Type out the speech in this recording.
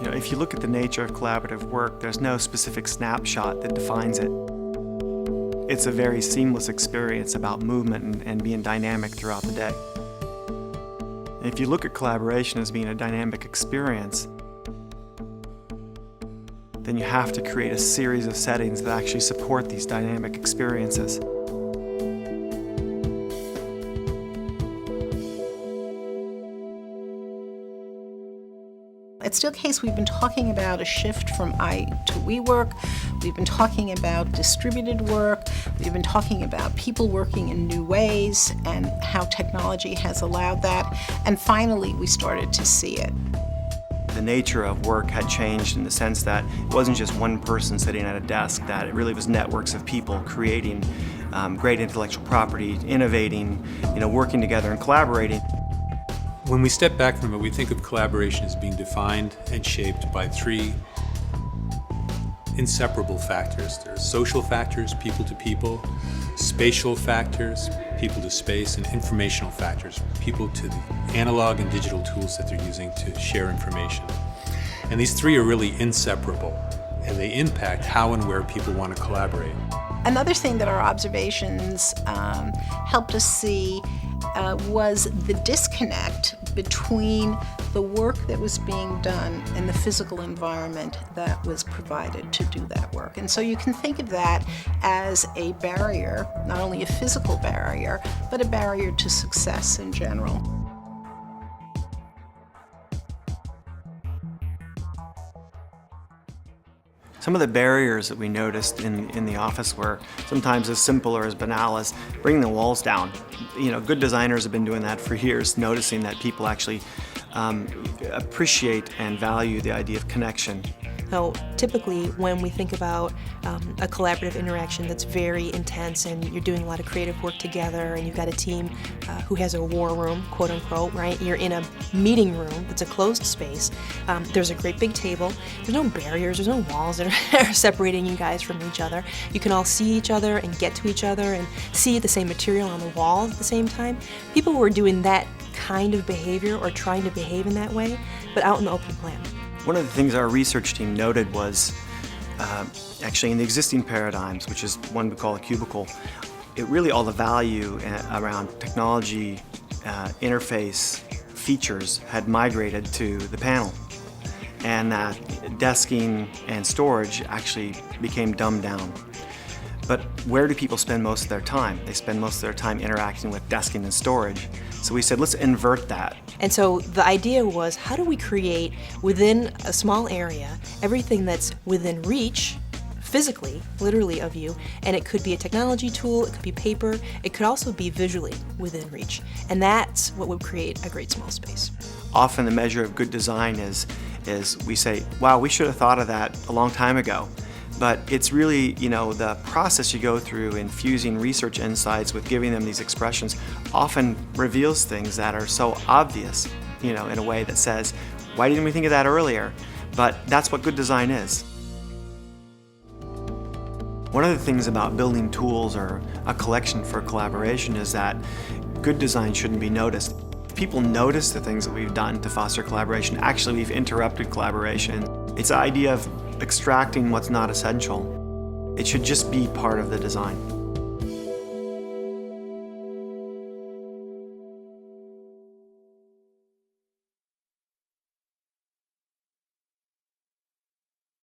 If you look at the nature of collaborative work, there's no specific snapshot that defines it. It's a very seamless experience about movement and being dynamic throughout the day. If you look at collaboration as being a dynamic experience, then you have to create a series of settings that actually support these dynamic experiences. At Steelcase, we've been talking about a shift from I to we work. We've been talking about distributed work. We've been talking about people working in new ways and how technology has allowed that. And finally, we started to see it. The nature of work had changed in the sense that it wasn't just one person sitting at a desk, that it really was networks of people creating great intellectual property, innovating, working together and collaborating. When we step back from it, we think of collaboration as being defined and shaped by three inseparable factors. There's social factors, people to people, spatial factors, people to space, and informational factors, people to the analog and digital tools that they're using to share information. And these three are really inseparable, and they impact how and where people want to collaborate. Another thing that our observations helped us see was the disconnect between the work that was being done and the physical environment that was provided to do that work. And so you can think of that as a barrier, not only a physical barrier, but a barrier to success in general. Some of the barriers that we noticed in the office were sometimes as simple or as banal as bringing the walls down. Good designers have been doing that for years, noticing that people actually appreciate and value the idea of connection. So typically when we think about a collaborative interaction that's very intense and you're doing a lot of creative work together and you've got a team who has a war room, quote unquote, right? You're in a meeting room that's a closed space. There's a great big table. There's no barriers, there's no walls that are separating you guys from each other. You can all see each other and get to each other and see the same material on the walls at the same time. People were doing that kind of behavior or trying to behave in that way, but out in the open plan. One of the things our research team noted was actually in the existing paradigms, which is one we call a cubicle, really all the value around technology, interface, features had migrated to the panel. And that desking and storage actually became dumbed down. But where do people spend most of their time? They spend most of their time interacting with desking and storage. So we said, let's invert that. And so the idea was, how do we create within a small area everything that's within reach, physically, literally of you, and it could be a technology tool, it could be paper, it could also be visually within reach. And that's what would create a great small space. Often the measure of good design is we say, wow, we should have thought of that a long time ago. But it's really, the process you go through in fusing research insights with giving them these expressions often reveals things that are so obvious, in a way that says, why didn't we think of that earlier? But that's what good design is. One of the things about building tools or a collection for collaboration is that good design shouldn't be noticed. If people notice the things that we've done to foster collaboration, actually we've interrupted collaboration. It's the idea of extracting what's not essential. It should just be part of the design.